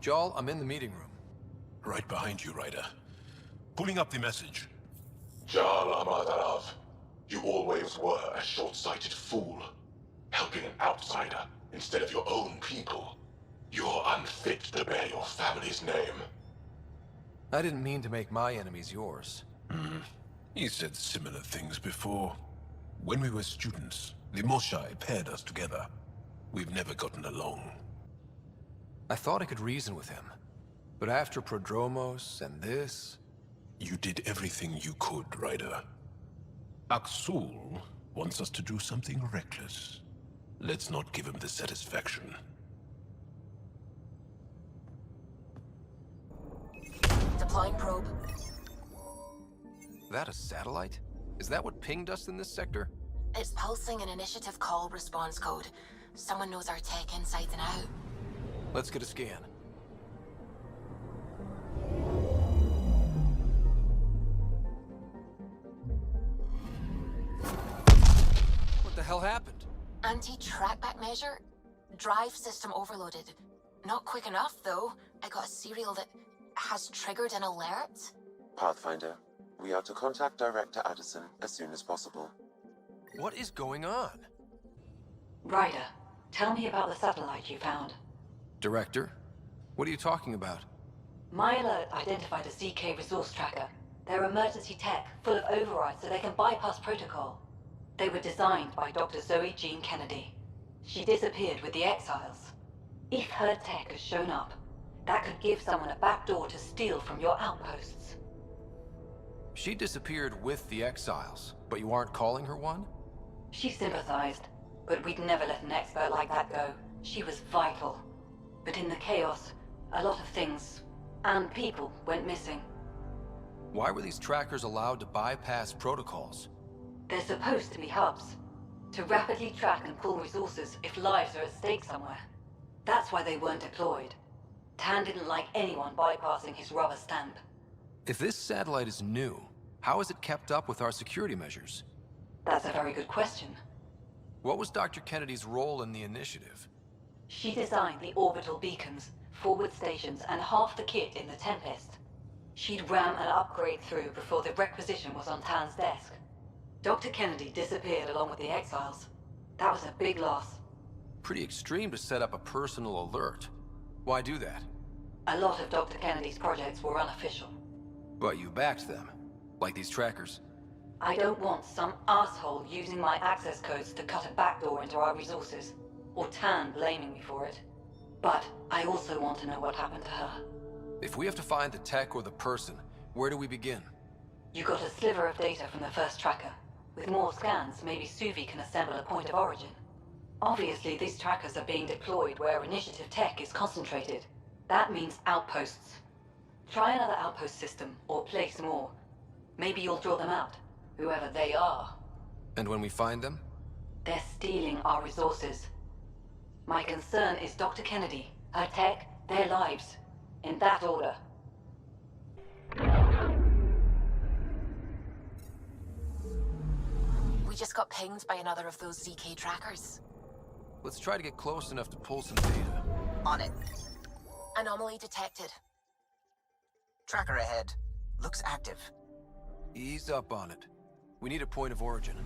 Jarl, I'm in the meeting room. Right behind you, Ryder. Pulling up the message. Jarl Amadarav, you always were a short-sighted fool. Helping an outsider instead of your own people. You're unfit to bear your family's name. I didn't mean to make my enemies yours. He said similar things before. When we were students, the Moshai paired us together. We've never gotten along. I thought I could reason with him. But after Prodromos and this... You did everything you could, Ryder. Aksul wants us to do something reckless. Let's not give him the satisfaction. Deploying probe. That a satellite? Is that what pinged us in this sector? It's pulsing an initiative call response code. Someone knows our tech inside and out. Let's get a scan. What the hell happened? Anti-trackback measure? Drive system overloaded. Not quick enough, though. I got a serial that has triggered an alert. Pathfinder, we are to contact Director Addison as soon as possible. What is going on? Ryder, tell me about the satellite you found. Director? What are you talking about? My alert identified a ZK resource tracker. They're emergency tech, full of overrides so they can bypass protocol. They were designed by Dr. Zoe Jean Kennedy. She disappeared with the Exiles. If her tech has shown up, that could give someone a backdoor to steal from your outposts. She disappeared with the Exiles, but you aren't calling her one? She sympathized, but we'd never let an expert like that go. She was vital. But in the chaos, a lot of things, and people, went missing. Why were these trackers allowed to bypass protocols? They're supposed to be hubs, to rapidly track and pull resources if lives are at stake somewhere. That's why they weren't deployed. Tan didn't like anyone bypassing his rubber stamp. If this satellite is new, how is it kept up with our security measures? That's a very good question. What was Dr. Kennedy's role in the initiative? She designed the orbital beacons, forward stations, and half the kit in the Tempest. She'd ram an upgrade through before the requisition was on Tan's desk. Dr. Kennedy disappeared along with the Exiles. That was a big loss. Pretty extreme to set up a personal alert. Why do that? A lot of Dr. Kennedy's projects were unofficial. But you backed them, like these trackers. I don't want some asshole using my access codes to cut a backdoor into our resources, or Tan blaming me for it. But I also want to know what happened to her. If we have to find the tech or the person, where do we begin? You got a sliver of data from the first tracker. With more scans, maybe Suvi can assemble a point of origin. Obviously, these trackers are being deployed where initiative tech is concentrated. That means outposts. Try another outpost system, or place more. Maybe you'll draw them out, whoever they are. And when we find them? They're stealing our resources. My concern is Dr. Kennedy, her tech, their lives. In that order. We just got pinged by another of those ZK trackers. Let's try to get close enough to pull some data. On it. Anomaly detected. Tracker ahead. Looks active. Ease up on it. We need a point of origin.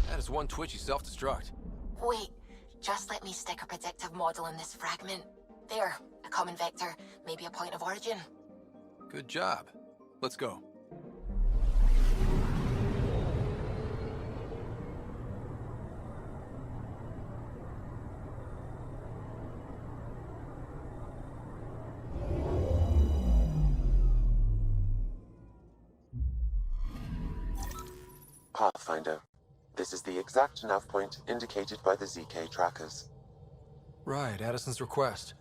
That is one twitchy self-destruct. Wait, just let me stick a predictive model in this fragment. There, a common vector, maybe a point of origin. Good job. Let's go. Pathfinder, this is the exact nav point indicated by the ZK trackers. Right, Addison's request.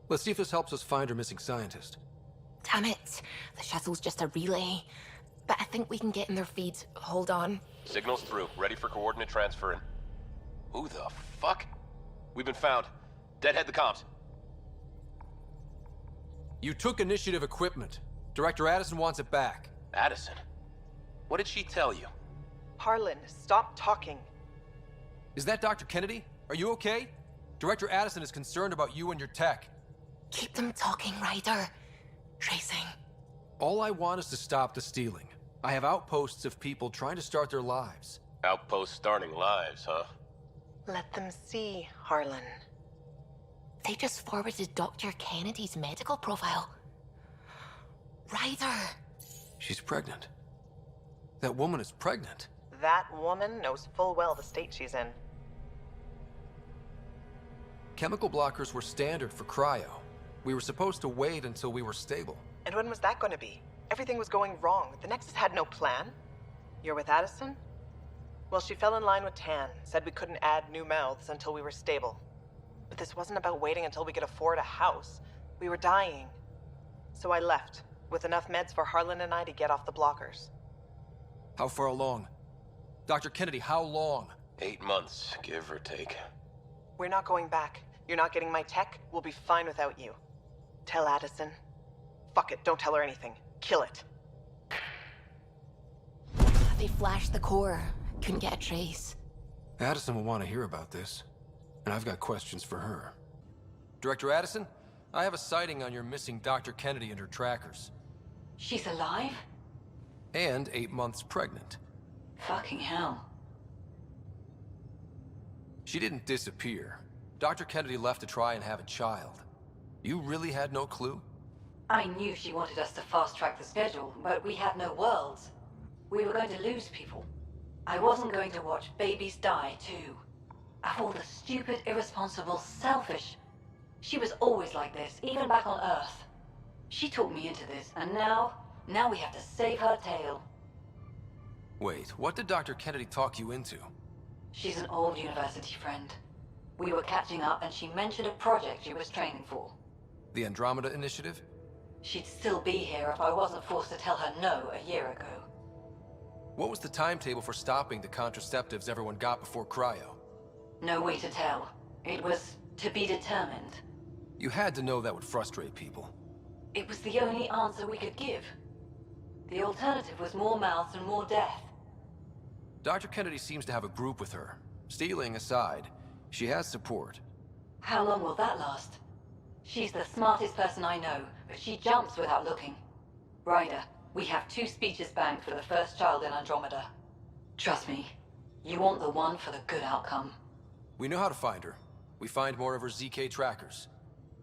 Let's see if this helps us find her missing scientist. Damn it, the shuttle's just a relay. But I think we can get in their feed. Hold on. Signal's through. Ready for coordinate transferring. Who the fuck? We've been found. Deadhead the comms. You took initiative equipment. Director Addison wants it back. Addison? What did she tell you? Harlan, stop talking. Is that Dr. Kennedy? Are you okay? Director Addison is concerned about you and your tech. Keep them talking, Ryder. Tracing. All I want is to stop the stealing. I have outposts of people trying to start their lives. Outpost starting lives, huh? Let them see, Harlan. They just forwarded Dr. Kennedy's medical profile. Ryder. She's pregnant. That woman is pregnant. That woman knows full well the state she's in. Chemical blockers were standard for cryo. We were supposed to wait until we were stable. And when was that going to be? Everything was going wrong. The Nexus had no plan. You're with Addison? Well, she fell in line with Tan, said we couldn't add new mouths until we were stable. But this wasn't about waiting until we could afford a house. We were dying. So I left, with enough meds for Harlan and I to get off the blockers. How far along? Dr. Kennedy, how long? 8 months, give or take. We're not going back. You're not getting my tech. We'll be fine without you. Tell Addison. Fuck it, don't tell her anything. Kill it. They flashed the core. Couldn't get a trace. Addison will want to hear about this. And I've got questions for her. Director Addison, I have a sighting on your missing Dr. Kennedy and her trackers. She's alive? And 8 months pregnant. Fucking hell. She didn't disappear. Dr. Kennedy left to try and have a child. You really had no clue? I knew she wanted us to fast-track the schedule, but we had no worlds. We were going to lose people. I wasn't going to watch babies die, too. Of all the stupid, irresponsible, selfish... She was always like this, even back on Earth. She talked me into this, and now we have to save her tail. Wait, what did Dr. Kennedy talk you into? She's an old university friend. We were catching up, and she mentioned a project she was training for. The Andromeda initiative? She'd still be here if I wasn't forced to tell her no a year ago. What was the timetable for stopping the contraceptives everyone got before cryo? No way to tell. It was to be determined. You had to know that would frustrate people. It was the only answer we could give. The alternative was more mouths and more death. Dr. Kennedy seems to have a group with her. Stealing aside, she has support. How long will that last? She's the smartest person I know, but she jumps without looking. Ryder, we have 2 speeches banked for the first child in Andromeda. Trust me, you want the one for the good outcome. We know how to find her. We find more of her ZK trackers.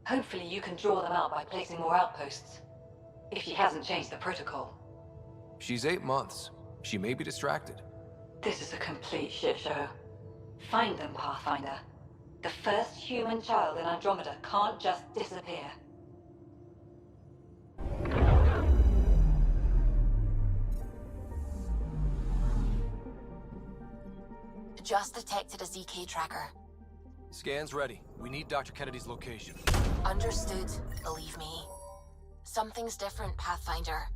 Hopefully you can draw them out by placing more outposts. If she hasn't changed the protocol. She's 8 months. She may be distracted. This is a complete shit show. Find them, Pathfinder. The first human child in Andromeda can't just disappear. Just detected a ZK tracker. Scans ready. We need Dr. Kennedy's location. Understood, believe me. Something's different, Pathfinder.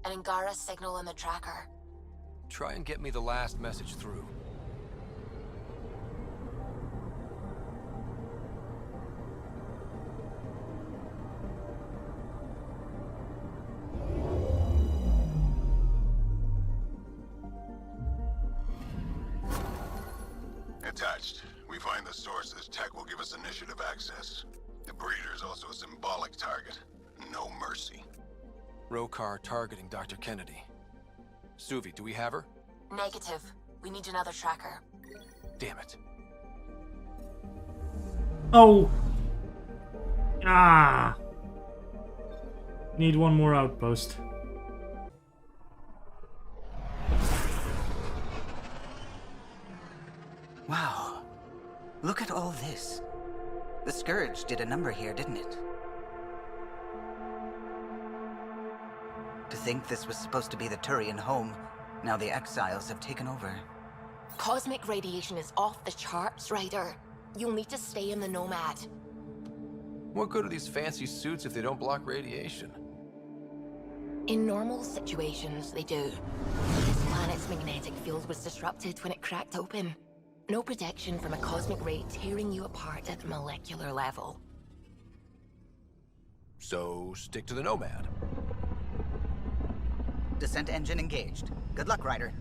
An Angara signal in the tracker. Try and get me the last message through. Attached. We find the sources. Tech will give us initiative access. The breeder is also a symbolic target. No mercy. Rokar targeting Dr. Kennedy. Suvi, do we have her? Negative. We need another tracker. Damn it. Oh! Ah! Need one more outpost. Wow. Look at all this. The Scourge did a number here, didn't it? To think this was supposed to be the Turian home, now the Exiles have taken over. Cosmic radiation is off the charts, Ryder. You'll need to stay in the Nomad. What good are these fancy suits if they don't block radiation? In normal situations, they do. This planet's magnetic field was disrupted when it cracked open. No protection from a cosmic ray tearing you apart at the molecular level. So stick to the Nomad. Descent engine engaged. Good luck, Ryder.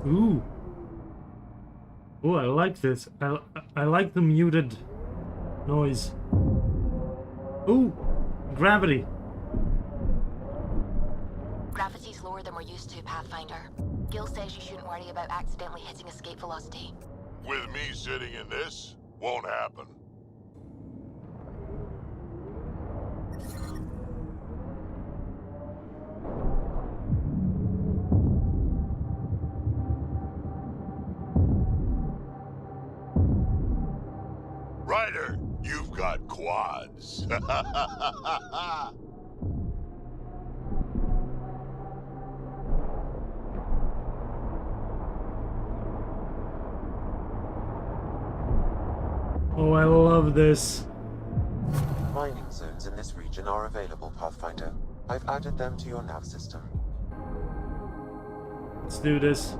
Ooh. Oh, I like this. I like the muted noise. Ooh, gravity. Gravity's lower than we're used to, Pathfinder. Gil says you shouldn't worry about accidentally hitting escape velocity. With me sitting in this, won't happen. Ryder, you've got quads. Oh, I love this. Mining zones in this region are available, Pathfinder. I've added them to your nav system. Let's do this.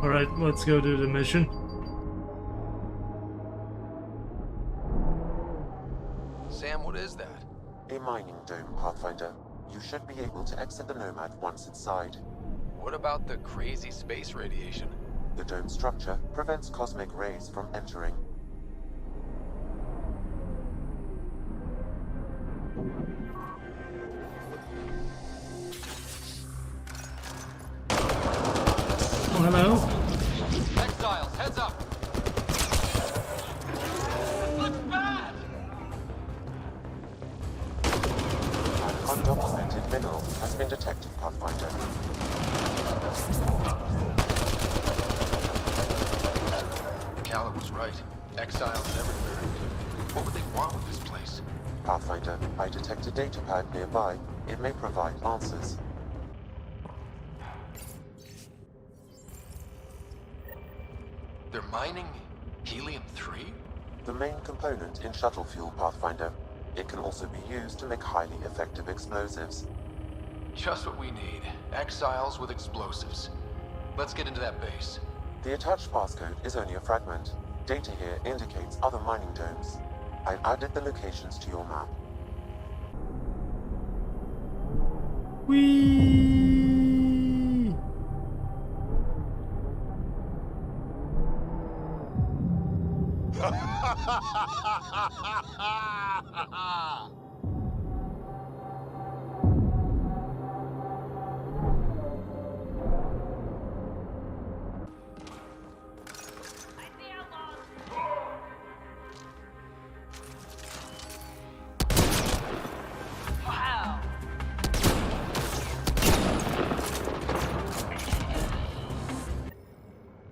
Alright, let's go do the mission. Sam, what is that? A mining dome, Pathfinder. You should be able to exit the Nomad once inside. What about the crazy space radiation? The dome structure prevents cosmic rays from entering. Oh, hello. Exiles, heads up! Looks bad! An undocumented mineral has been detected, Pathfinder. Calla was right. Exiles everywhere. What would they want with this place? Pathfinder, I detect a datapad nearby. It may provide answers. They're mining helium-3? The main component in shuttle fuel, Pathfinder. It can also be used to make highly effective explosives. Just what we need. Exiles with explosives. Let's get into that base. The attached passcode is only a fragment. Data here indicates other mining domes. I've added the locations to your map. Whee!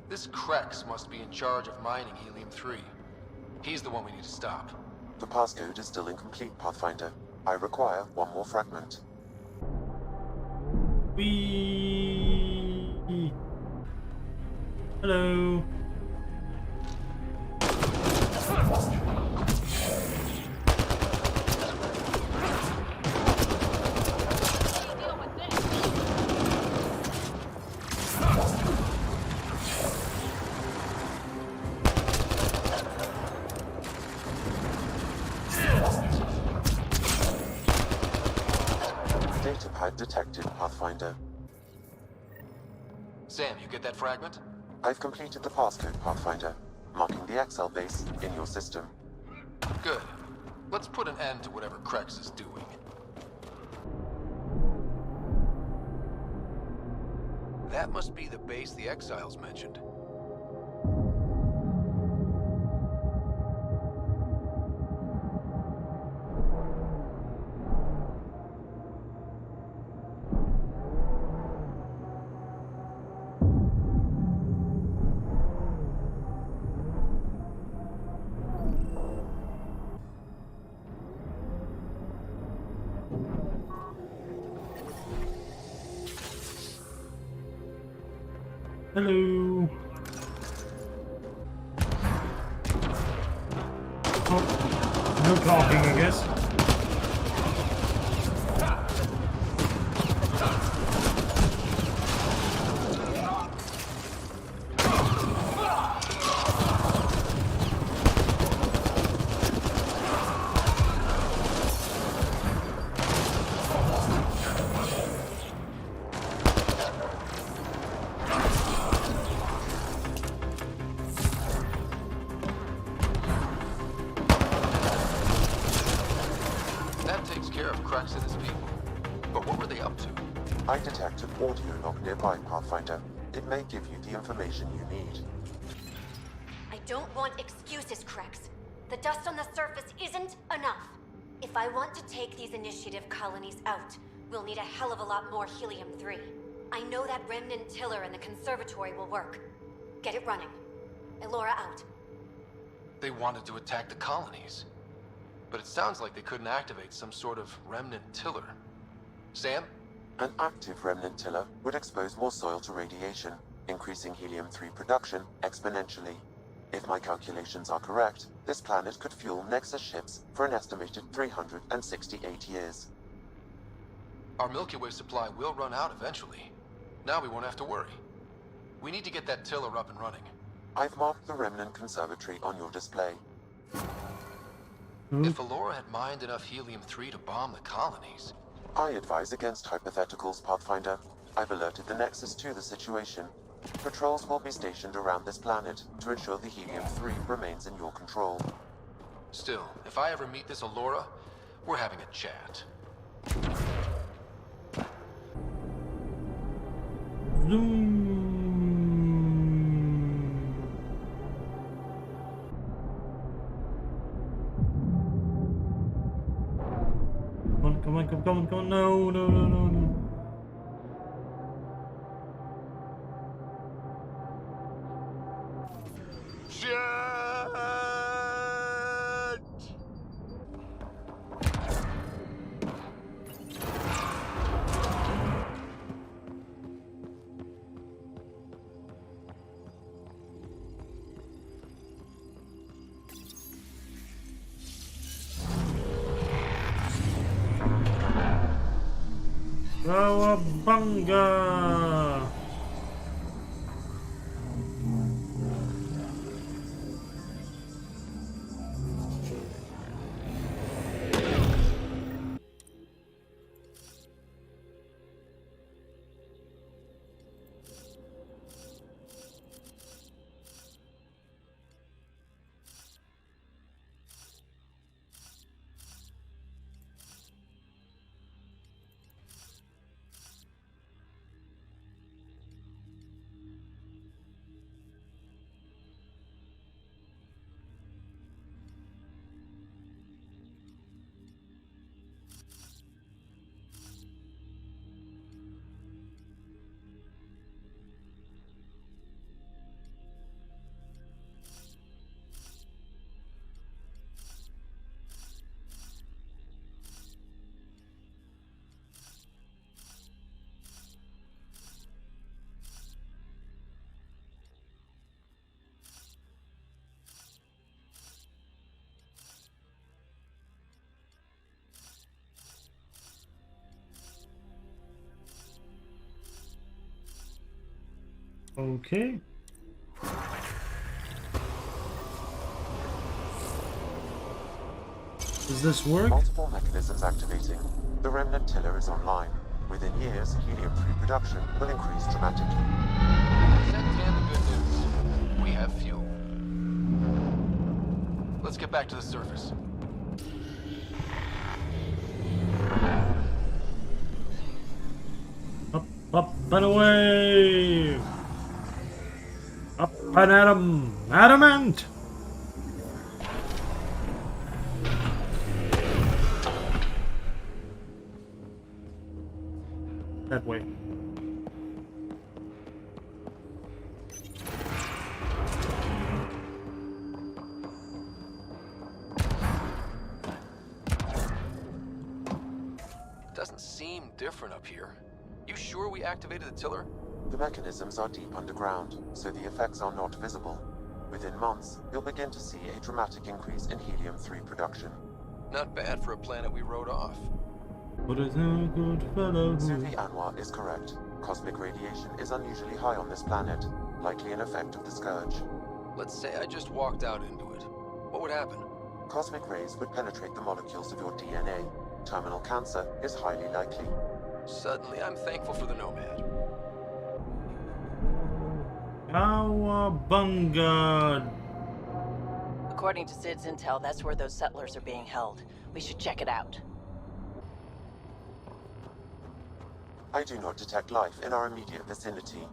This Krex must be in charge of mining helium-3. He's the one we need to stop. The passcode is still incomplete, Pathfinder. I require one more fragment. Whee! Hello. Datapad detected, Pathfinder. Sam, you get that fragment? I've completed the passcode, Pathfinder, marking the Excel base in your system. Good. Let's put an end to whatever Krex is doing. That must be the base the Exiles mentioned. Hello. Oh, no talking, I guess. That takes care of Crux and his people. But what were they up to? I detect an audio log nearby, Pathfinder. It may give you the information you need. I don't want excuses, Crex. The dust on the surface isn't enough. If I want to take these initiative colonies out, we'll need a hell of a lot more helium-3. I know that remnant tiller in the conservatory will work. Get it running. Elora out. They wanted to attack the colonies. But it sounds like they couldn't activate some sort of remnant tiller. Sam? An active remnant tiller would expose more soil to radiation, increasing helium-3 production exponentially. If my calculations are correct, this planet could fuel Nexus ships for an estimated 368 years. Our Milky Way supply will run out eventually. Now we won't have to worry. We need to get that tiller up and running. I've marked the remnant conservatory on your display. If Elora had mined enough helium-3 to bomb the colonies... I advise against hypotheticals, Pathfinder. I've alerted the Nexus to the situation. Patrols will be stationed around this planet to ensure the helium-3 remains in your control. Still, if I ever meet this Elora, we're having a chat. Come on. No. Rawabanga. Okay. Does this work? Multiple mechanisms activating. The remnant tiller is online. Within years, helium-3 production will increase dramatically. Send Dan the good news. We have fuel. Let's get back to the surface. Up and away! Up and at 'em! Adamant! That way. Doesn't seem different up here. You sure we activated the tiller? The mechanisms are deep underground, so the effects are not visible. Within months, you'll begin to see a dramatic increase in helium-3 production. Not bad for a planet we wrote off. But it's no good fellow. Suvi Anwar is correct. Cosmic radiation is unusually high on this planet, likely an effect of the Scourge. Let's say I just walked out into it. What would happen? Cosmic rays would penetrate the molecules of your DNA. Terminal cancer is highly likely. Suddenly, I'm thankful for the Nomad. Cowabunga! According to Sid's intel, that's where those settlers are being held. We should check it out. I do not detect life in our immediate vicinity.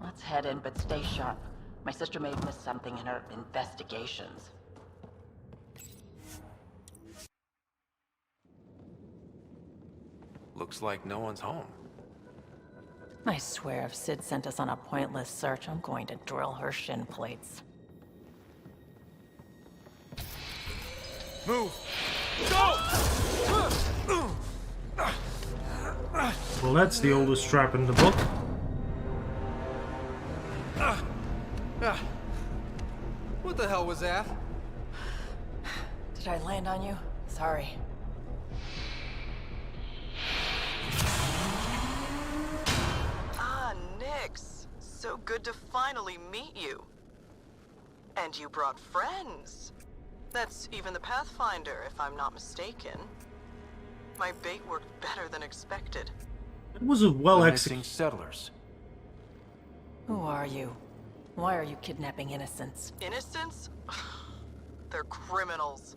Let's head in, but stay sharp. My sister may have missed something in her investigations. Looks like no one's home. I swear if Sid sent us on a pointless search, I'm going to drill her shin plates. Move! Go! Well, that's the oldest trap in the book. What the hell was that? Did I land on you? Sorry. Ah, Nix. So good to finally meet you. And you brought friends. That's even the Pathfinder, if I'm not mistaken. My bait worked better than expected. It was a well Missing executed. settlers. Who are you? Why are you kidnapping innocents? Innocents? They're criminals.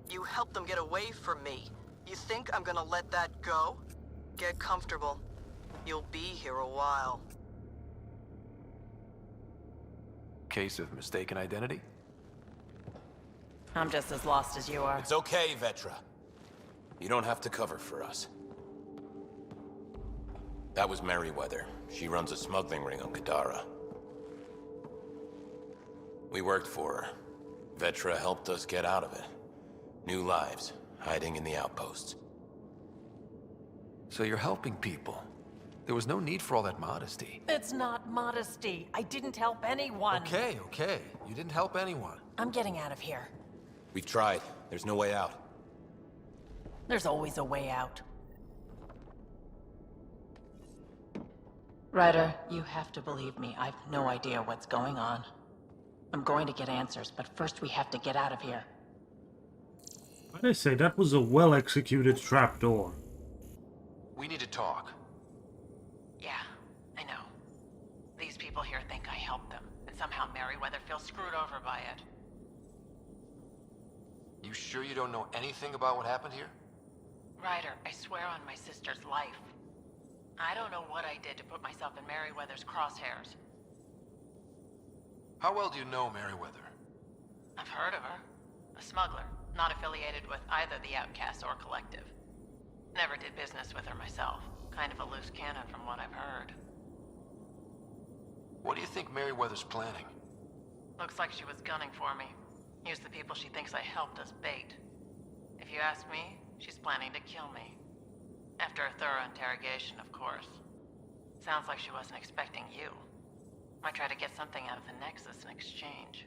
You helped them get away from me. You think I'm gonna let that go? Get comfortable. You'll be here a while. Case of mistaken identity? I'm just as lost as you are. It's okay, Vetra. You don't have to cover for us. That was Merryweather. She runs a smuggling ring on Kadara. We worked for her. Vetra helped us get out of it. New lives, hiding in the outposts. So you're helping people. There was no need for all that modesty. It's not modesty. I didn't help anyone. Okay. You didn't help anyone. I'm getting out of here. We've tried. There's no way out. There's always a way out. Ryder, you have to believe me. I've no idea what's going on. I'm going to get answers, but first we have to get out of here. What did I say? That was a well executed trapdoor. We need to talk. Yeah, I know. These people here think I helped them, and somehow Merryweather feels screwed over by it. You sure you don't know anything about what happened here? Ryder, I swear on my sister's life. I don't know what I did to put myself in Merryweather's crosshairs. How well do you know Merryweather? I've heard of her. A smuggler, not affiliated with either the Outcasts or Collective. Never did business with her myself. Kind of a loose cannon from what I've heard. What do you think Merryweather's planning? Looks like she was gunning for me. Use the people she thinks I helped as bait. If you ask me, she's planning to kill me. After a thorough interrogation, of course. Sounds like she wasn't expecting you. Might try to get something out of the Nexus in exchange.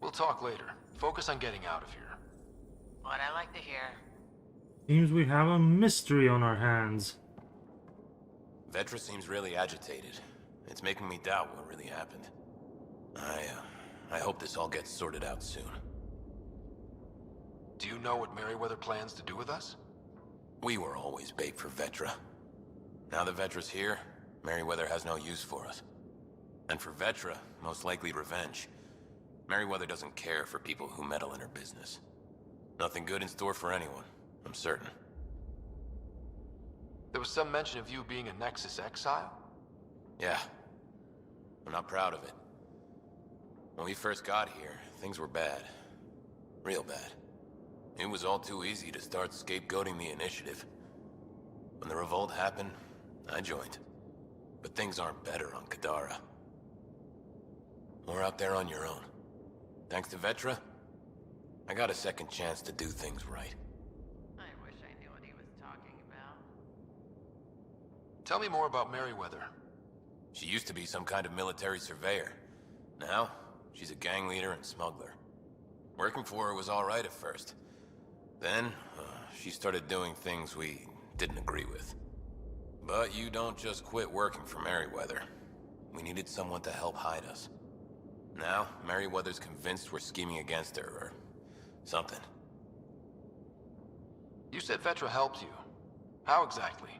We'll talk later. Focus on getting out of here. What I like to hear. Seems we have a mystery on our hands. Vetra seems really agitated. It's making me doubt what really happened. I hope this all gets sorted out soon. Do you know what Merryweather plans to do with us? We were always bait for Vetra. Now that Vetra's here, Merryweather has no use for us. And for Vetra, most likely revenge. Merryweather doesn't care for people who meddle in her business. Nothing good in store for anyone, I'm certain. There was some mention of you being a Nexus exile? Yeah. I'm not proud of it. When we first got here, things were bad. Real bad. It was all too easy to start scapegoating the initiative. When the revolt happened, I joined. But things aren't better on Kadara. Or out there on your own. Thanks to Vetra, I got a second chance to do things right. I wish I knew what he was talking about. Tell me more about Merryweather. She used to be some kind of military surveyor. Now, she's a gang leader and smuggler. Working for her was alright at first. Then, she started doing things we didn't agree with. But you don't just quit working for Merryweather. We needed someone to help hide us. Now, Merryweather's convinced we're scheming against her, or something. You said Vetra helped you. How exactly?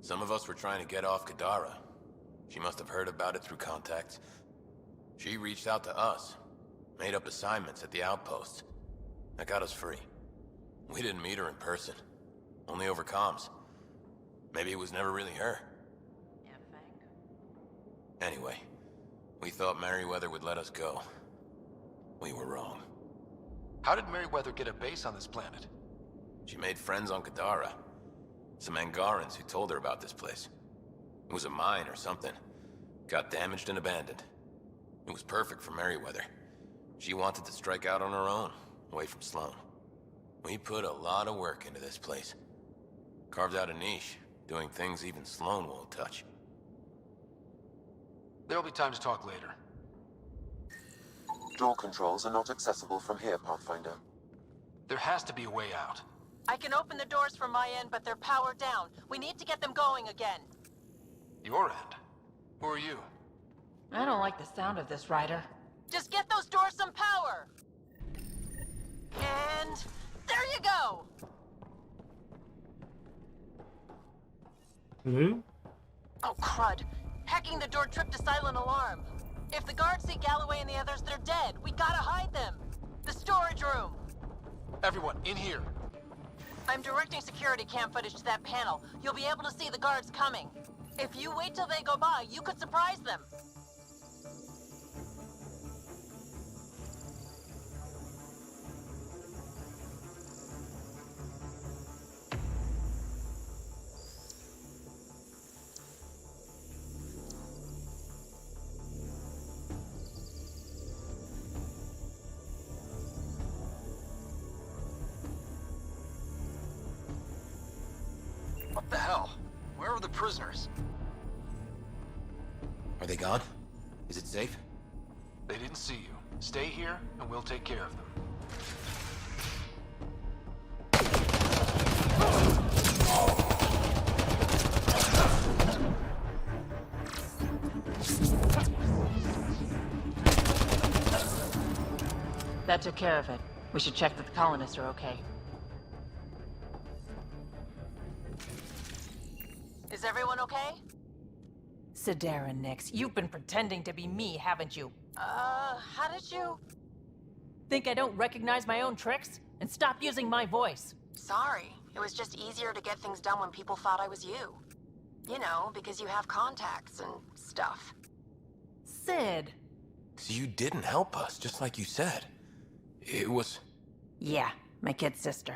Some of us were trying to get off Kadara. She must have heard about it through contacts. She reached out to us, made up assignments at the outposts. That got us free. We didn't meet her in person, only over comms. Maybe it was never really her. You think? Anyway, we thought Merryweather would let us go. We were wrong. How did Merryweather get a base on this planet? She made friends on Kadara. Some Angarans who told her about this place. It was a mine or something. Got damaged and abandoned. It was perfect for Merryweather. She wanted to strike out on her own, away from Sloan. We put a lot of work into this place. Carved out a niche, doing things even Sloan won't touch. There'll be time to talk later. Door controls are not accessible from here, Pathfinder. There has to be a way out. I can open the doors from my end, but they're powered down. We need to get them going again. Your end? Who are you? I don't like the sound of this, Ryder. Just get those doors some power! And... there you go! Hello? Oh, crud. Hacking the door tripped a silent alarm. If the guards see Galloway and the others, they're dead. We gotta hide them. The storage room. Everyone, in here. I'm directing security cam footage to that panel. You'll be able to see the guards coming. If you wait till they go by, you could surprise them. What the hell? Where are the prisoners? Are they gone? Is it safe? They didn't see you. Stay here, and we'll take care of them. That took care of it. We should check that the colonists are okay. Is everyone okay? Sidera Nix, you've been pretending to be me, haven't you? How did you... Think I don't recognize my own tricks? And stop using my voice. Sorry. It was just easier to get things done when people thought I was you. You know, because you have contacts and stuff. Sid. So you didn't help us, just like you said. It was... Yeah, my kid sister.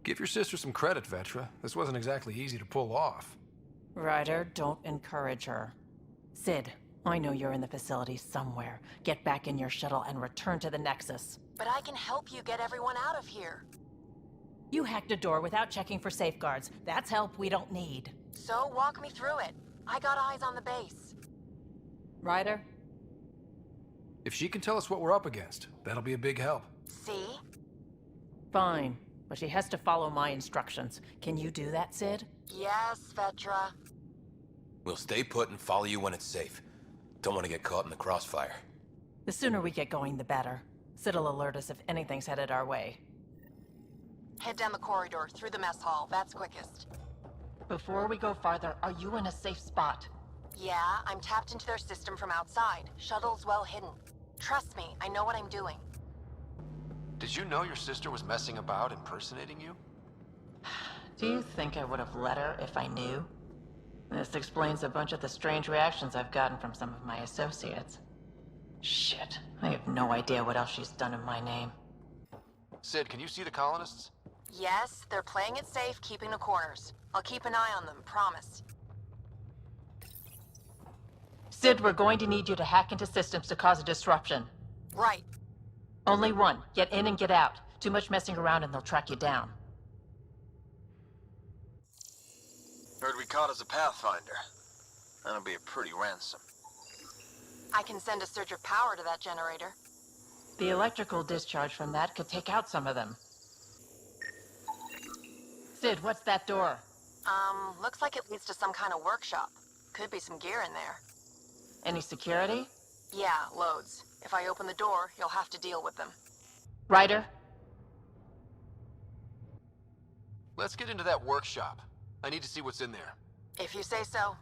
Give your sister some credit, Vetra. This wasn't exactly easy to pull off. Ryder, don't encourage her. Sid, I know you're in the facility somewhere. Get back in your shuttle and return to the Nexus. But I can help you get everyone out of here. You hacked a door without checking for safeguards. That's help we don't need. So walk me through it. I got eyes on the base. Ryder? If she can tell us what we're up against, that'll be a big help. See? Fine, but she has to follow my instructions. Can you do that, Sid? Yes, Vetra. We'll stay put and follow you when it's safe. Don't want to get caught in the crossfire. The sooner we get going, the better. Sid'll alert us if anything's headed our way. Head down the corridor, through the mess hall. That's quickest. Before we go farther, are you in a safe spot? Yeah, I'm tapped into their system from outside. Shuttle's well hidden. Trust me, I know what I'm doing. Did you know your sister was messing about impersonating you? Do you think I would have let her if I knew? This explains a bunch of the strange reactions I've gotten from some of my associates. Shit, I have no idea what else she's done in my name. Sid, can you see the colonists? Yes, they're playing it safe, keeping the corners. I'll keep an eye on them, promise. Sid, we're going to need you to hack into systems to cause a disruption. Right. Only one. Get in and get out. Too much messing around and they'll track you down. Heard we caught as a Pathfinder. That'll be a pretty ransom. I can send a surge of power to that generator. The electrical discharge from that could take out some of them. Sid, what's that door? Looks like it leads to some kind of workshop. Could be some gear in there. Any security? Yeah, loads. If I open the door, you'll have to deal with them. Ryder? Let's get into that workshop. I need to see what's in there. If you say so.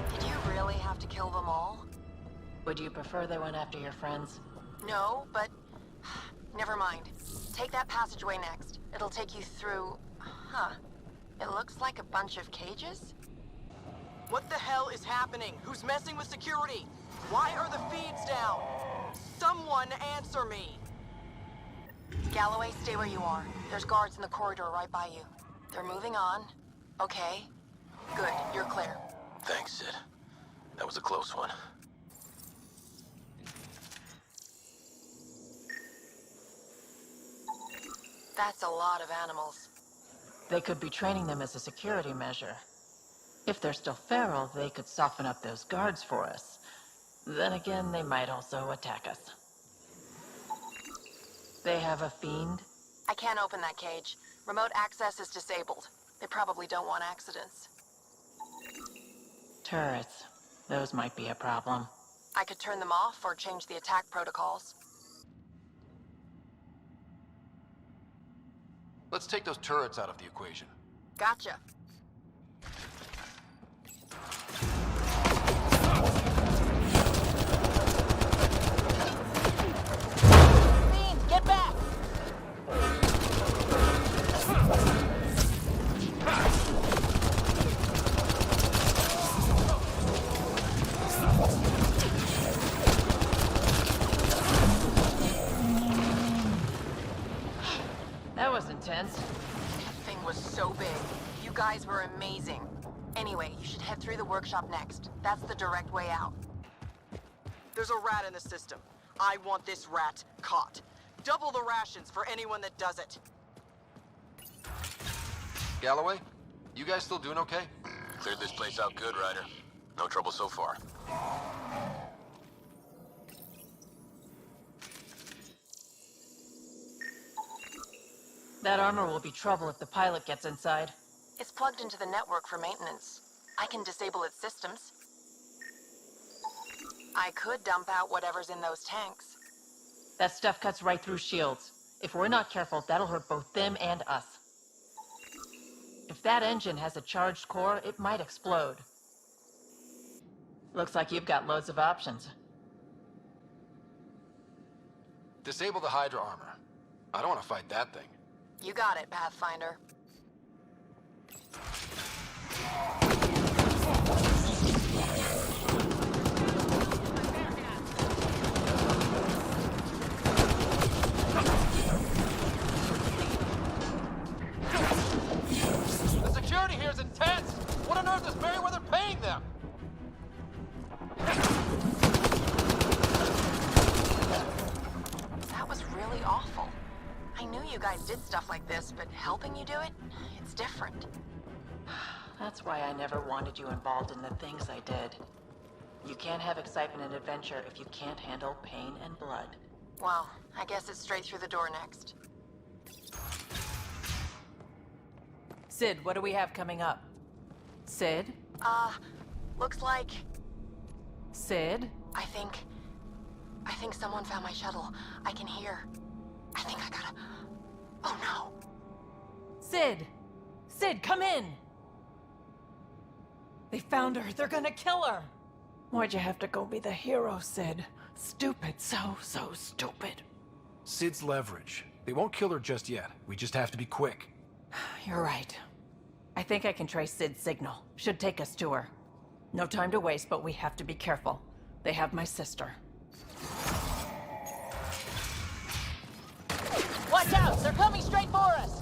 Did you really have to kill them all? Would you prefer they went after your friends? No, but... Never mind. Take that passageway next. It'll take you through... Huh. It looks like a bunch of cages? What the hell is happening? Who's messing with security? Why are the feeds down? Someone answer me! Galloway, stay where you are. There's guards in the corridor right by you. They're moving on. Okay. Good, you're clear. Thanks, Sid. That was a close one. That's a lot of animals. They could be training them as a security measure. If they're still feral, they could soften up those guards for us. Then again, they might also attack us. They have a fiend? I can't open that cage. Remote access is disabled. They probably don't want accidents. Turrets. Those might be a problem. I could turn them off or change the attack protocols. Let's take those turrets out of the equation. Gotcha. Fiend, get back! That was intense. That thing was so big. You guys were amazing. Anyway, you should head through the workshop next. That's the direct way out. There's a rat in the system. I want this rat caught. Double the rations for anyone that does it. Galloway, you guys still doing okay? Cleared this place out good, Ryder. No trouble so far. That armor will be trouble if the pilot gets inside. It's plugged into the network for maintenance. I can disable its systems. I could dump out whatever's in those tanks. That stuff cuts right through shields. If we're not careful, that'll hurt both them and us. If that engine has a charged core, it might explode. Looks like you've got loads of options. Disable the Hydra armor. I don't want to fight that thing. You got it, Pathfinder. The security here is intense! What on earth is Merryweather paying them? That was really awful. I knew you guys did stuff like this, but helping you do it, it's different. That's why I never wanted you involved in the things I did. You can't have excitement and adventure if you can't handle pain and blood. Well, I guess it's straight through the door next. Sid, what do we have coming up? Sid? Looks like... Sid? I think someone found my shuttle. I can hear. I think I gotta... Oh no! Sid! Sid, come in! They found her. They're gonna kill her! Why'd you have to go be the hero, Sid? Stupid. So stupid. Sid's leverage. They won't kill her just yet. We just have to be quick. You're right. I think I can trace Sid's signal. Should take us to her. No time to waste, but we have to be careful. They have my sister. Watch out! They're coming straight for us!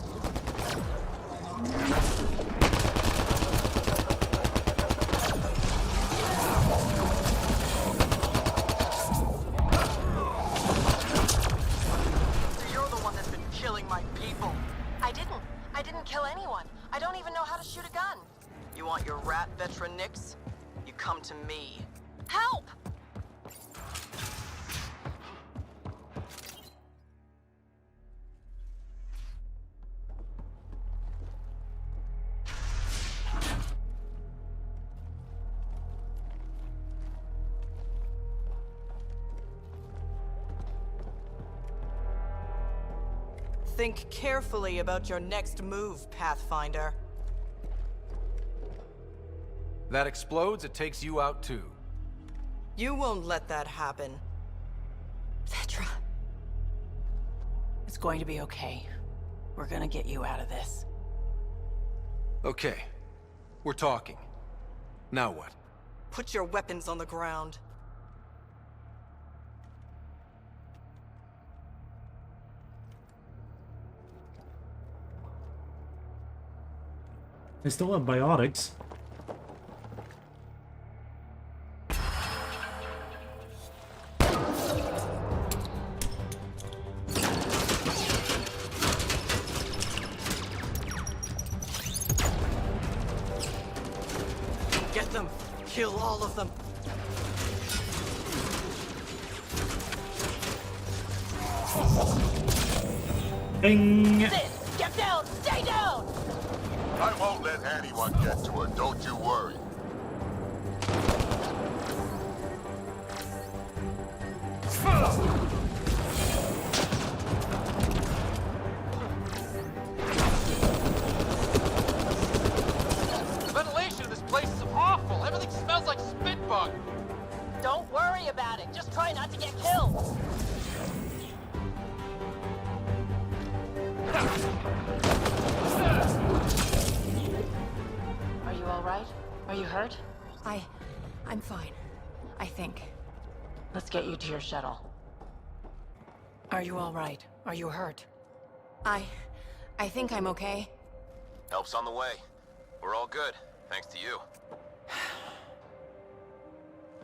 You're the one that's been killing my people. I didn't kill anyone. I don't even know how to shoot a gun. You want your rat Vetra nicks? You come to me. Help! Think carefully about your next move, Pathfinder. That explodes, it takes you out too. You won't let that happen. Vetra. It's going to be okay. We're gonna get you out of this. Okay. We're talking. Now what? Put your weapons on the ground. They still have biotics. Get them! Kill all of them! Bing! Sid, get down! Stay down! I won't let anyone get to her, don't you worry. The ventilation in this place is awful. Everything smells like spit bug. Don't worry about it. Just try not to get killed. Are you all right? Are you hurt? I'm fine. I think. Let's get you to your shuttle. Are you all right? Are you hurt? I think I'm okay. Help's on the way. We're all good, thanks to you.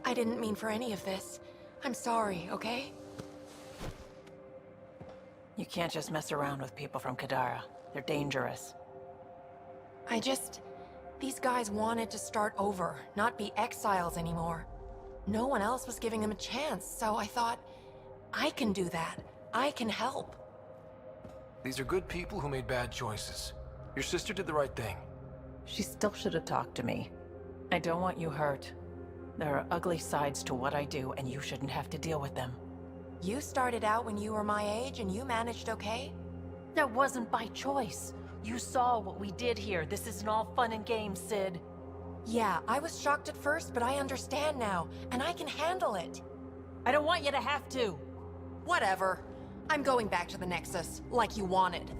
I didn't mean for any of this. I'm sorry, okay? You can't just mess around with people from Kadara. They're dangerous. These guys wanted to start over, not be exiles anymore. No one else was giving them a chance, so I thought, I can do that. I can help. These are good people who made bad choices. Your sister did the right thing. She still should have talked to me. I don't want you hurt. There are ugly sides to what I do, and you shouldn't have to deal with them. You started out when you were my age and you managed okay? That wasn't by choice. You saw what we did here. This isn't all fun and games, Sid. Yeah, I was shocked at first, but I understand now, and I can handle it. I don't want you to have to. Whatever. I'm going back to the Nexus, like you wanted.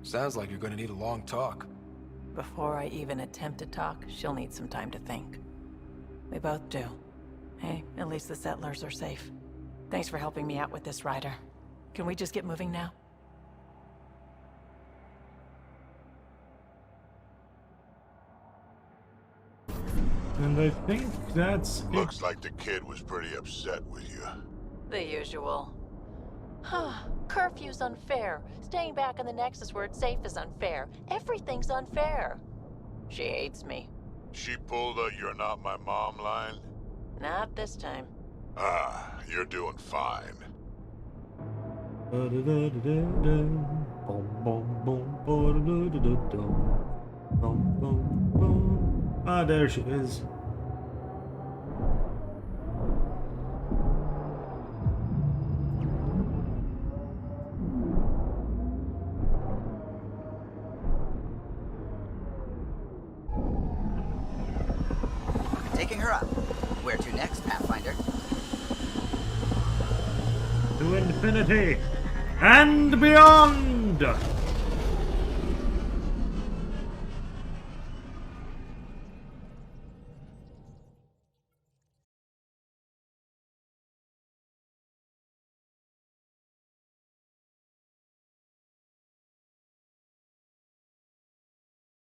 Sounds like you're gonna need a long talk. Before I even attempt to talk, she'll need some time to think. We both do. Hey, at least the settlers are safe. Thanks for helping me out with this, Ryder. Can we just get moving now? And I think that's it. Looks like the kid was pretty upset with you. The usual. Curfew's unfair. Staying back in the Nexus where it's safe is unfair. Everything's unfair. She hates me. She pulled a "you're not my mom" line? Not this time. Ah, you're doing fine. Ah, there she is. Taking her up. Where to next, Pathfinder? To infinity and beyond!